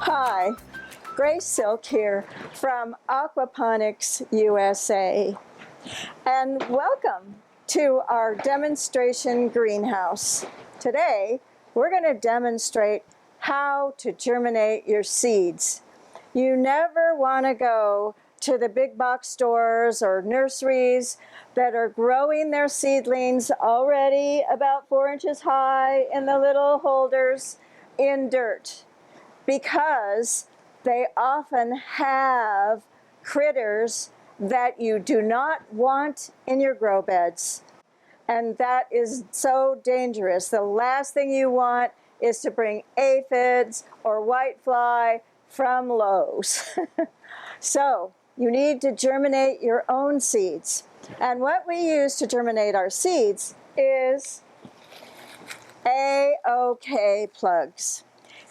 Hi, Grace Silk here from Aquaponics USA, and welcome to our demonstration greenhouse. Today, we're going to demonstrate how to germinate your seeds. You never want to go to the big box stores or nurseries that are growing their seedlings already about 4 inches high in the little holders in dirt, because they often have critters that you do not want in your grow beds. And that is so dangerous. The last thing you want is to bring aphids or whitefly from Lowe's. So you need to germinate your own seeds. And what we use to germinate our seeds is AOK plugs.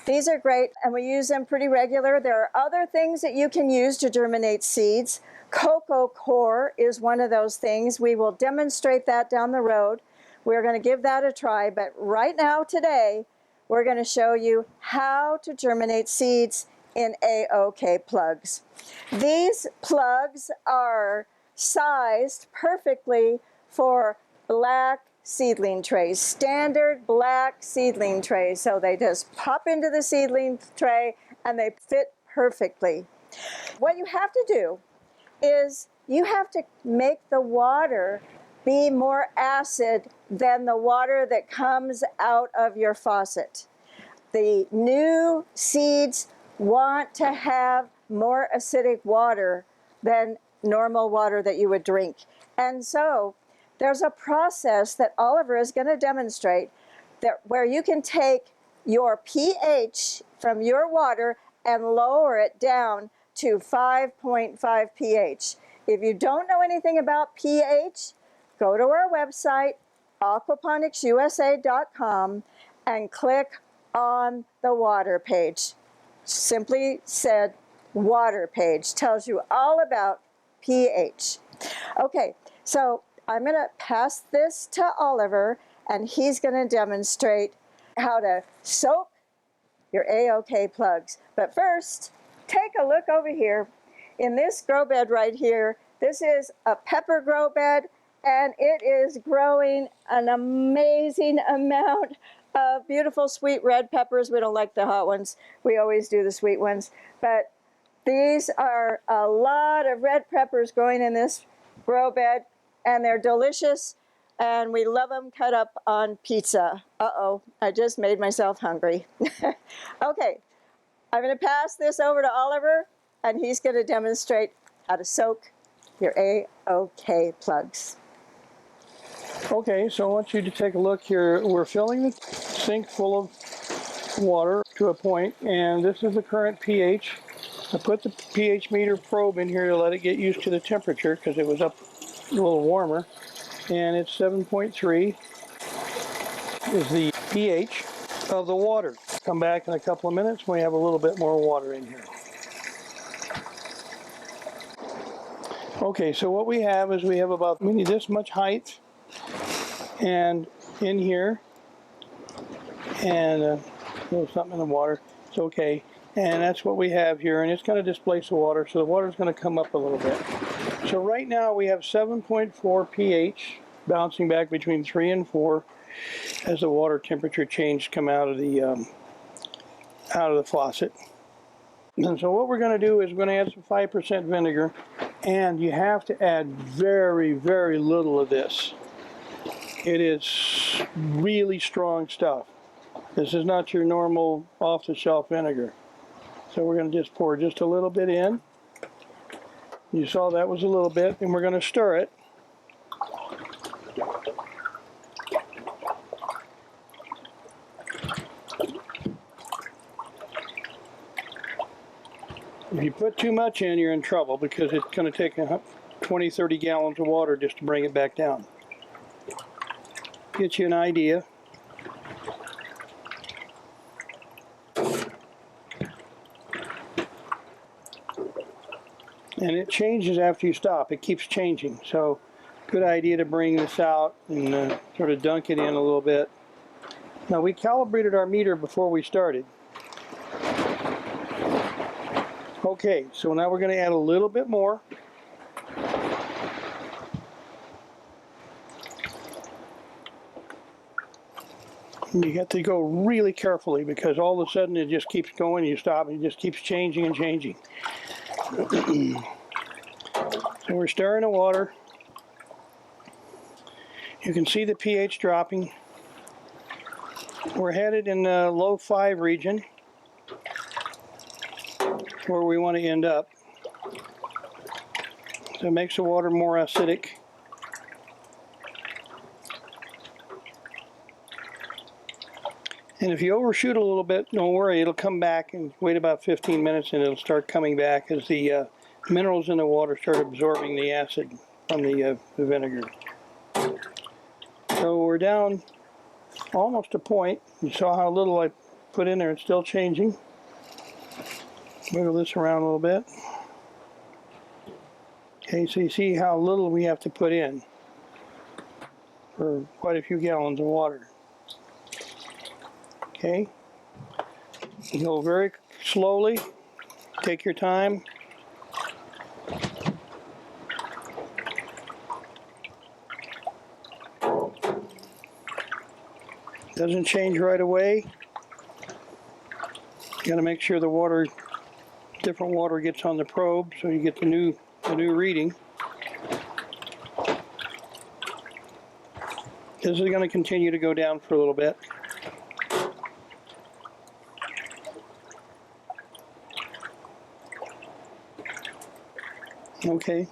These are great, and we use them pretty regular. There are other things that you can use to germinate seeds. Cocoa core is one of those things. We will demonstrate that down the road. We're going to give that a try, but right now, today, we're going to show you how to germinate seeds in AOK plugs. These plugs are sized perfectly for black seedling trays, standard black seedling trays. So they just pop into the seedling tray and they fit perfectly. What you have to do is you have to make the water be more acid than the water that comes out of your faucet. The new seeds want to have more acidic water than normal water that you would drink. And so there's a process that Oliver is going to demonstrate that where you can take your pH from your water and lower it down to 5.5 pH. If you don't know anything about pH, go to our website, aquaponicsusa.com, and click on the water page. Simply said, water page tells you all about pH. Okay, so I'm going to pass this to Oliver, and he's going to demonstrate how to soak your AOK plugs. But first, take a look over here. In this grow bed right here, this is a pepper grow bed, and it is growing an amazing amount of beautiful sweet red peppers. We don't like the hot ones. We always do the sweet ones. But these are a lot of red peppers growing in this grow bed, and they're delicious, and we love them cut up on pizza. Uh-oh, I just made myself hungry. Okay, I'm going to pass this over to Oliver, and he's going to demonstrate how to soak your AOK plugs. Okay, so I want you to take a look here. We're filling the sink full of water to a point, and this is the current pH. I put the pH meter probe in here to let it get used to the temperature because it was up a little warmer, and it's 7.3 is the pH of the water. Come back in a couple of minutes when we have a little bit more water in here. Okay, so what we have is we need this much height and in here, and a little something in the water. It's okay, and that's what we have here, and it's going to displace the water, so the water's going to come up a little bit. So right now we have 7.4 pH, bouncing back between 3 and 4 as the water temperature change come out of the faucet. And so what we're going to do is we're going to add some 5% vinegar, and you have to add very, very little of this. It is really strong stuff. This is not your normal off-the-shelf vinegar. So we're going to just pour just a little bit in. You saw that was a little bit, and we're going to stir it. If you put too much in, you're in trouble because it's going to take 20-30 gallons of water just to bring it back down. Get you an idea. And it changes after you stop. It keeps changing. So good idea to bring this out and sort of dunk it in a little bit. Now we calibrated our meter before we started. Okay, so now we're going to add a little bit more. And you have to go really carefully because all of a sudden it just keeps going, you stop, and it just keeps changing and changing. So we're stirring the water. You can see the pH dropping. We're headed in the low 5 region, where we want to end up. So it makes the water more acidic. And if you overshoot a little bit, don't worry, it'll come back, and wait about 15 minutes and it'll start coming back as the minerals in the water start absorbing the acid from the vinegar. So we're down almost a point. You saw how little I put in there, it's still changing. Wiggle this around a little bit. Okay, so you see how little we have to put in for quite a few gallons of water. Okay, you go very slowly, take your time. Doesn't change right away. You gotta make sure the water, different water gets on the probe so you get the new reading. This is going to continue to go down for a little bit. Okay,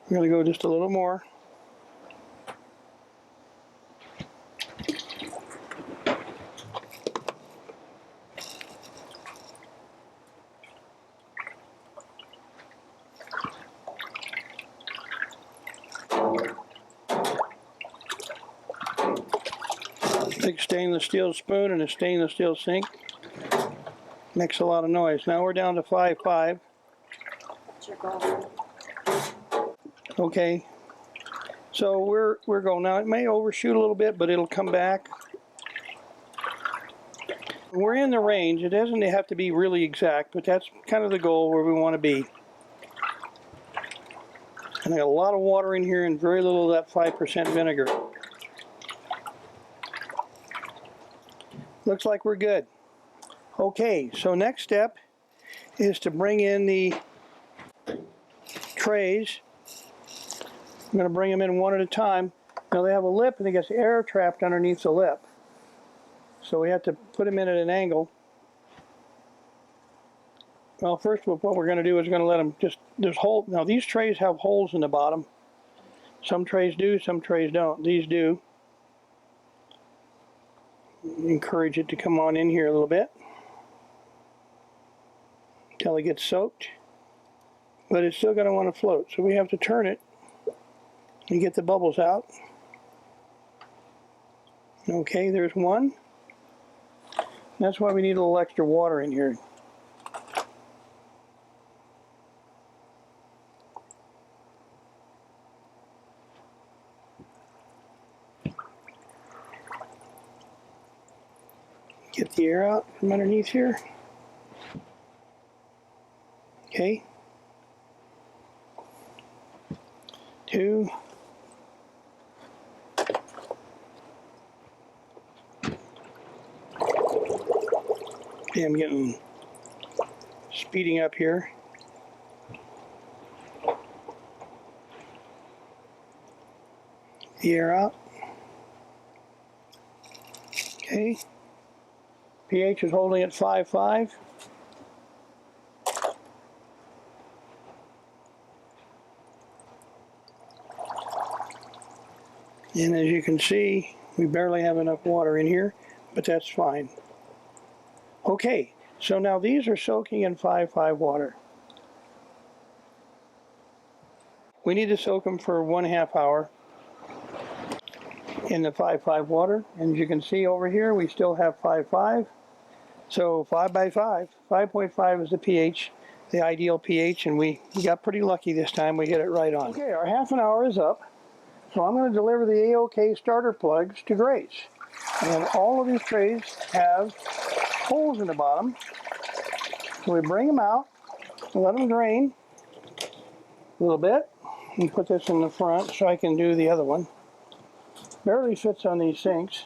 we're going to go just a little more. Big stainless steel spoon and a stainless steel sink. Makes a lot of noise. Now we're down to 5.5. Okay, so we're going now. It may overshoot a little bit, but it'll come back. We're in the range. It doesn't have to be really exact, but that's kind of the goal where we want to be. And I got a lot of water in here and very little of that 5% vinegar. Looks like we're good. Okay, so next step is to bring in the trays. I'm going to bring them in one at a time. Now they have a lip and it gets air trapped underneath the lip. So we have to put them in at an angle. Well, first what we're going to do is we're going to let them just, now these trays have holes in the bottom. Some trays do, some trays don't. These do. Encourage it to come on in here a little bit until it gets soaked, but it's still going to want to float, so we have to turn it and get the bubbles out. Okay, there's one. That's why we need a little extra water in here. Get the air out from underneath here. Okay. 2. Okay, I'm getting speeding up here. The air out. Okay. pH is holding at 5.5. And as you can see, we barely have enough water in here, but that's fine. Okay, so now these are soaking in 5.5 water. We need to soak them for 1/2 hour in the 5.5 water. And as you can see over here, we still have 5.5. So 5 by 5, 5.5 is the pH, the ideal pH, and we got pretty lucky this time. We hit it right on. Okay, our ½ hour is up. So I'm going to deliver the AOK starter plugs to Grace. And all of these trays have holes in the bottom. So we bring them out. Let them drain a little bit. And put this in the front so I can do the other one. Barely fits on these sinks.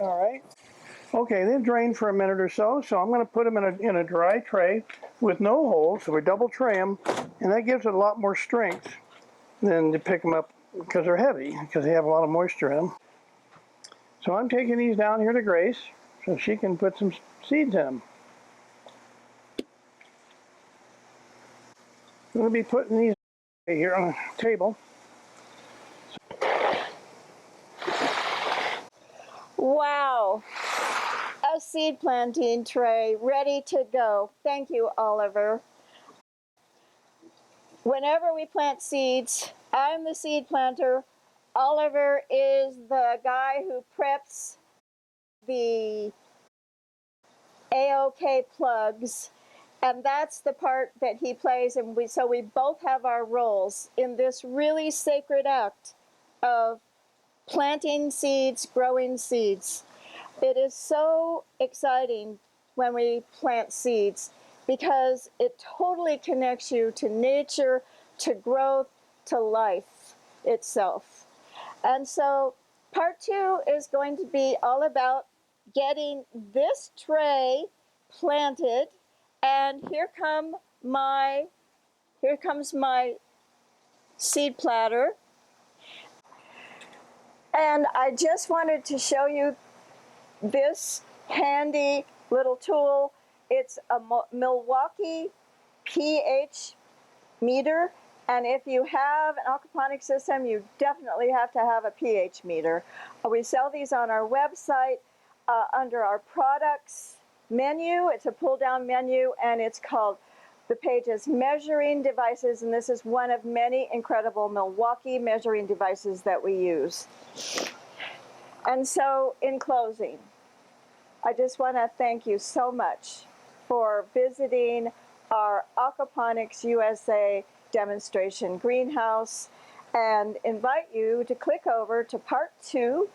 All right. Okay, they've drained for a minute or so, so I'm going to put them in a dry tray with no holes, so we double tray them, and that gives it a lot more strength than to pick them up because they're heavy, because they have a lot of moisture in them. So I'm taking these down here to Grace so she can put some seeds in them. I'm going to be putting these right here on the table. Wow, a seed planting tray ready to go. Thank you, Oliver. Whenever we plant seeds, I'm the seed planter. Oliver is the guy who preps the AOK plugs, and that's the part that he plays, and so we both have our roles in this really sacred act of planting seeds, growing seeds. It is so exciting when we plant seeds because it totally connects you to nature, to growth, to life itself. And so part 2 is going to be all about getting this tray planted. And here comes my seed platter. And I just wanted to show you this handy little tool. It's a Milwaukee Ph Meter, and if you have an aquaponics system, you definitely have to have a pH meter. We sell these on our website under our products menu. It's a pull-down menu, and it's called, the page is Measuring Devices, and this is one of many incredible Milwaukee measuring devices that we use. And so, in closing, I just want to thank you so much for visiting our Aquaponics USA demonstration greenhouse and invite you to click over to part 2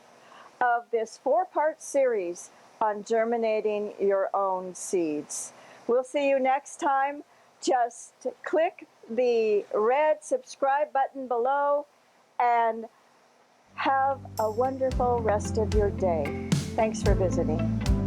of this 4-part series on germinating your own seeds. We'll see you next time. Just click the red subscribe button below and have a wonderful rest of your day. Thanks for visiting.